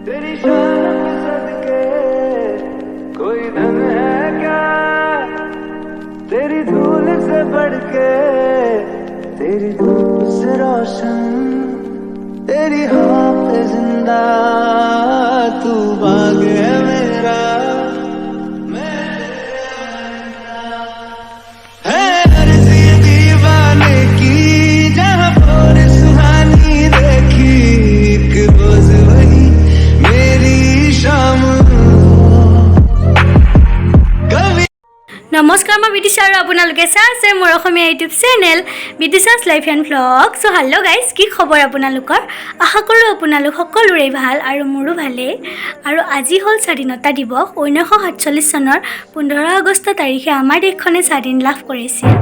तेरी शान पे सदके कोई धन है क्या तेरी धूल से बढ़ के तेरी धूप से रोशन तेरी हवा पे जिंदा तू बाग है मेरा मैं है अर्ज़ी दीवाने की जहाँ पर सुहानी देखी एक रोज वही मेरी शाम कभी। नमस्कार मैं बिदिशा और आपनालोके चाइছে मोर Asomiya YouTube channel Bidisha's life and vlog. So hello' guys, কি খবৰ আপোনালোকৰ? আশা কৰোঁ আপোনালোক সকলোৰে ভাল আৰু মোৰো ভালেই। আৰু আজি হ'ল স্বাধীনতা দিৱস। 1947 চনৰ 15 আগষ্ট তাৰিখে আমাৰ দেশখনে স্বাধীন লাভ কৰিছিল।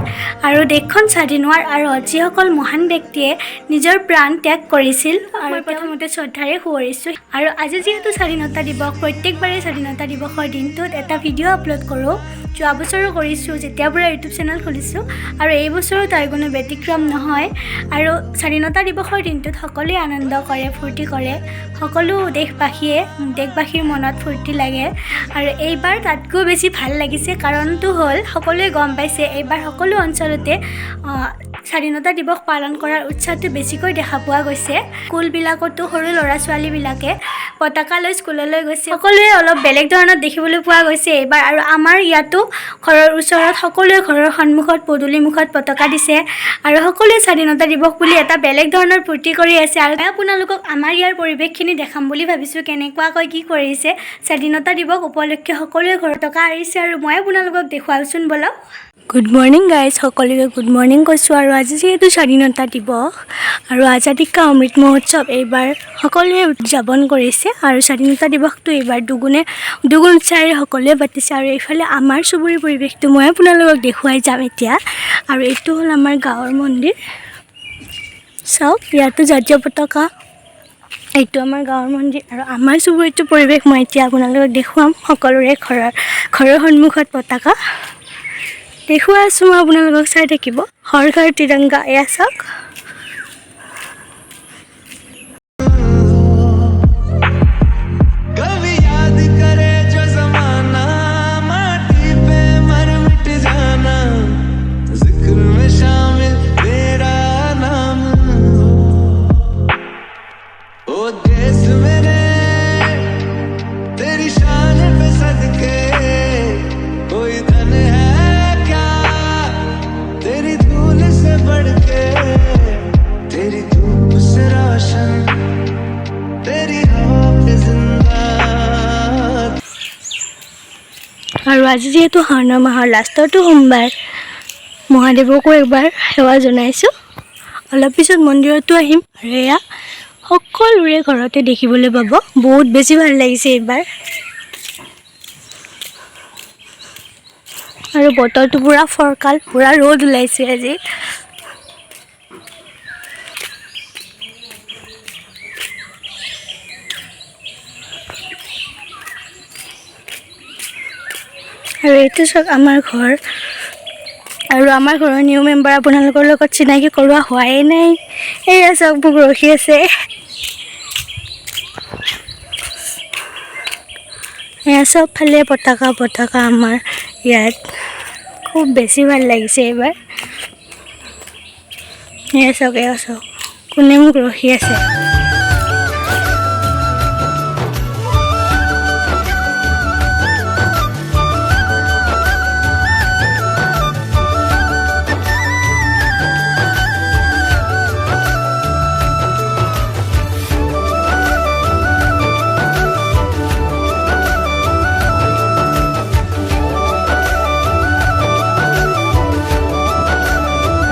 আৰু দেশখন স্বাধীন হোৱাৰ আৰু যিসকল মহান ব্যক্তিয়ে নিজৰ প্ৰাণ ত্যাগ কৰিছিল আৰু প্ৰথমতে শ্ৰদ্ধাৰে সোঁৱৰিছোঁ। আৰু আজি যিহেতু স্বাধীনতা দিৱস, প্ৰত্যেকবাৰে স্বাধীনতা দিৱসৰ দিনটোত এটা ভিডিঅ' আপলোড কৰোঁ। যোৱা বছৰো কৰিছোঁ যেতিয়াৰ পৰা ইউটিউব চেনেল খুলিছোঁ, আৰু এই বছৰো তাৰ কোনো ব্যতিক্ৰম নহয়। আৰু স্বাধীনতা দিৱসৰ দিনটোত সকলোৱে আনন্দ কৰে, ফূৰ্তি কৰে। সকলো দেশবাসীৰ মনত ফূৰ্তি লাগে। আৰু এইবাৰ তাতকৈও বেছি ভাল লাগিছে, কাৰণটো হ'ল সকলোৱে গম পাইছে এইবাৰ সকলো অঞ্চলতে স্বাধীনতা দিৱস পালন কৰাৰ উৎসাহটো বেছিকৈ দেখা পোৱা গৈছে। স্কুলবিলাকতো সৰু ল'ৰা ছোৱালীবিলাকে পতাকা লৈ স্কুললৈ গৈছে। সকলোৱে অলপ বেলেগ ধৰণত দেখিবলৈ পোৱা গৈছে এইবাৰ। আৰু আমাৰ ইয়াতো ঘৰৰ ওচৰত সকলোৱে ঘৰৰ সন্মুখত পদূলিমুখত পতাকা দিছে আৰু সকলোৱে স্বাধীনতা দিৱস বুলি এটা বেলেগ ধৰণৰ ফূৰ্তি কৰি আছে। আৰু আপোনালোকক আমাৰ ইয়াৰ পৰিৱেশখিনি দেখাম বুলি ভাবিছোঁ, কেনেকুৱাকৈ কি কৰিছে। স্বাধীনতা দিৱস উপলক্ষে সকলোৱে ঘৰত পতাকা আঁৰিছে আৰু মই আপোনালোকক দেখুৱাওঁচোন বলক। গুড মৰ্ণিং গাইজ, সকলোকে গুড মৰ্ণিং কৈছোঁ। আৰু আজি যিহেতু স্বাধীনতা দিৱস আৰু আজাদী কা অমৃত মহোৎসৱ এইবাৰ সকলোৱে উদযাপন কৰিছে। আৰু স্বাধীনতা দিৱসটো এইবাৰ দুগুণ উৎসাহেৰে সকলোৱে পাতিছে। আৰু এইফালে আমাৰ চুবুৰীৰ পৰিৱেশটো মই আপোনালোকক দেখুৱাই যাম এতিয়া। আৰু এইটো হ'ল আমাৰ গাঁৱৰ মন্দিৰ। চাওক, ইয়াতো জাতীয় পতাকা। এইটো আমাৰ গাঁৱৰ মন্দিৰ। আৰু আমাৰ চুবুৰীটো পৰিৱেশ মই এতিয়া আপোনালোকক দেখুৱাম। সকলোৰে ঘৰৰ সন্মুখত পতাকা দেখুৱাই আছোঁ মই আপোনালোকক, চাই থাকিব। হৰ ঘৰ তিৰংগা, এয়া চাওক। আৰু আজি যিহেতু শাওণ মাহৰ লাষ্টৰটো সোমবাৰ, মহাদেৱকো একবাৰ সেৱা জনাইছোঁ। অলপ পিছত মন্দিৰতো আহিম। আৰু এয়া সকলোৰে ঘৰতে দেখিবলৈ পাব। বহুত বেছি ভাল লাগিছে এইবাৰ। আৰু বতৰটো পূৰা ফৰকাল, পূৰা ৰ'দ ওলাইছে আজি। আৰু এইটো চাওক আমাৰ ঘৰ। আৰু আমাৰ ঘৰৰ নিউ মেম্বাৰ আপোনালোকৰ লগত চিনাকি কৰোৱা হোৱাই নাই। এয়া চাওক, মোক ৰখি আছে। এয়া চবফালে পতাকা আমাৰ ইয়াত। খুব বেছি ভাল লাগিছে এইবাৰ। এয়া চাওক কোনে মোক ৰখি আছে।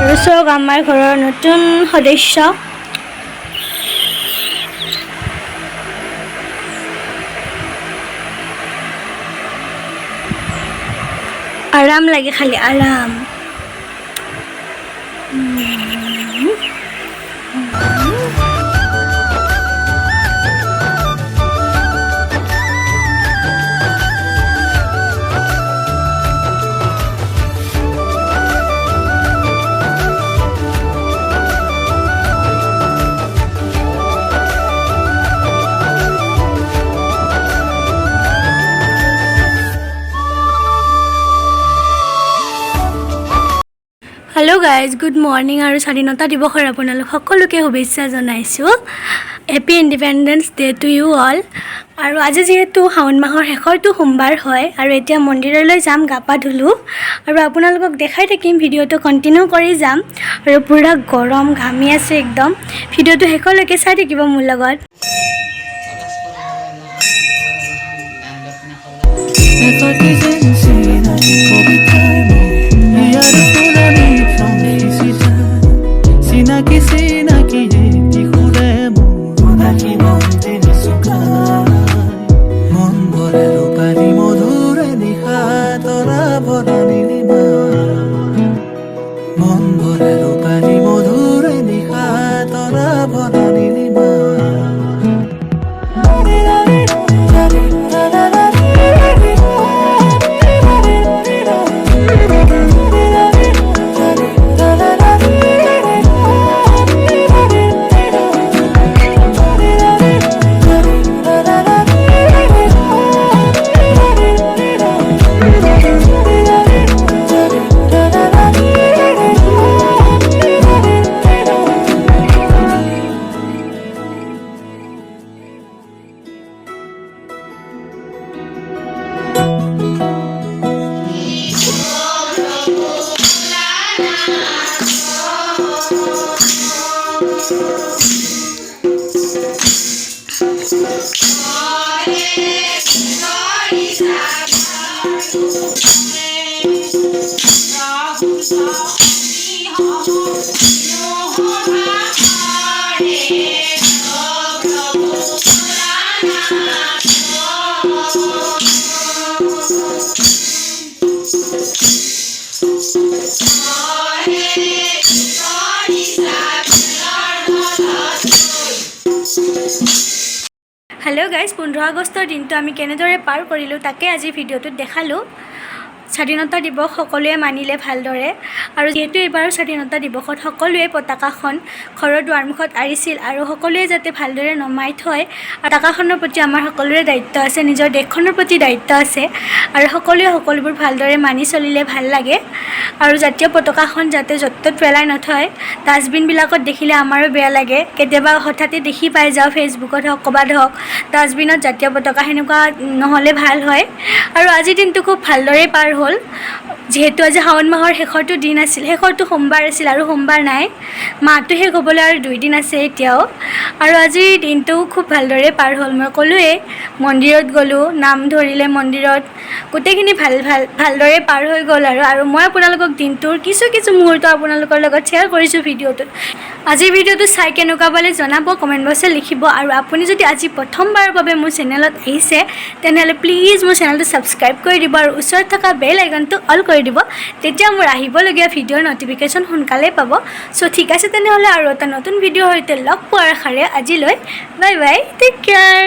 আৰু চাওক আমাৰ ঘৰৰ নতুন সদস্য। আৰাম লাগে, খালি আৰাম। হেল্ল' গাইজ, গুড মৰ্ণিং আৰু স্বাধীনতা দিৱসৰ আপোনালোক সকলোকে শুভেচ্ছা জনাইছোঁ। Happy independence day to you all. আৰু আজি যিহেতু শাওণ মাহৰ শেষৰটো সোমবাৰ হয় আৰু এতিয়া মন্দিৰলৈ যাম, গা পা ধুলোঁ আৰু আপোনালোকক দেখাই থাকিম, ভিডিঅ'টো কণ্টিনিউ কৰি যাম। আৰু পূৰা গৰম, ঘামি আছে একদম। ভিডিঅ'টো শেষলৈকে চাই থাকিব মোৰ লগত। হেল্ল' গাইজ, 15 আগষ্টৰ দিনটো আমি কেনেদৰে পাৰ কৰিলোঁ তাকে আজি ভিডিঅ'টোত দেখালোঁ। স্বাধীনতা দিৱস সকলোৱে মানিলে ভালদৰে। আৰু যিহেতু এইবাৰ স্বাধীনতা দিৱসত সকলোৱে পতাকাখন ঘৰৰ দুৱাৰমুখত আঁৰিছিল আৰু সকলোৱে যাতে ভালদৰে নমাই থয়। পতাকাখনৰ প্ৰতি আমাৰ সকলোৰে দায়িত্ব আছে, নিজৰ দেশখনৰ প্ৰতি দায়িত্ব আছে আৰু সকলোৱে সকলোবোৰ ভালদৰে মানি চলিলে ভাল লাগে। আৰু জাতীয় পতাকাখন যাতে য'ত ত'ত পেলাই নথয়, ডাষ্টবিনবিলাকত দেখিলে আমাৰো বেয়া লাগে। কেতিয়াবা হঠাতে দেখি পাই যাওঁ, ফেচবুকত হওক ক'ৰবাত হওক ডাষ্টবিনত জাতীয় পতাকা, সেনেকুৱা নহ'লে ভাল হয়। আৰু আজিৰ দিনটো খুব ভালদৰে পাৰ হ'ল, যিহেতু আজি শাওণ মাহৰ শেষৰটো দিন আছিল, শেষৰটো সোমবাৰ আছিল আৰু সোমবাৰ নাই, মাহটো শেষ হ'বলৈ আৰু 2 দিন আছে এতিয়াও। আৰু আজিৰ দিনটো খুব ভালদৰে পাৰ হ'ল। মই ক'লোৱেই, মন্দিৰত গ'লোঁ, নাম ধৰিলে মন্দিৰত, গোটেইখিনি ভালদৰে পাৰ হৈ গ'ল। আৰু মই আপোনালোকক দিনটোৰ কিছু মুহূৰ্ত আপোনালোকৰ লগত শ্বেয়াৰ কৰিছোঁ ভিডিঅ'টোত। আজিৰ ভিডিঅ'টো চাই কেনেকুৱা পালে জনাব, কমেণ্ট বক্সত লিখিব। আৰু আপুনি যদি আজি প্ৰথমবাৰৰ বাবে মোৰ চেনেলত আহিছে, তেনেহ'লে প্লিজ মোৰ চেনেলটো ছাবস্ক্ৰাইব কৰি দিব আৰু ওচৰত থকা বেল আইকনটো অল কৰি দিব, তেতিয়া মোৰ আহিবলগীয়া ভিডিঅ'ৰ ন'টিফিকেশ্যন সোনকালেই পাব। চ' ঠিক আছে তেনেহ'লে, আৰু এটা নতুন ভিডিঅ'ৰ সৈতে লগ পোৱাৰ আশাৰে আজিলৈ বাই বাই, টেক কেয়াৰ।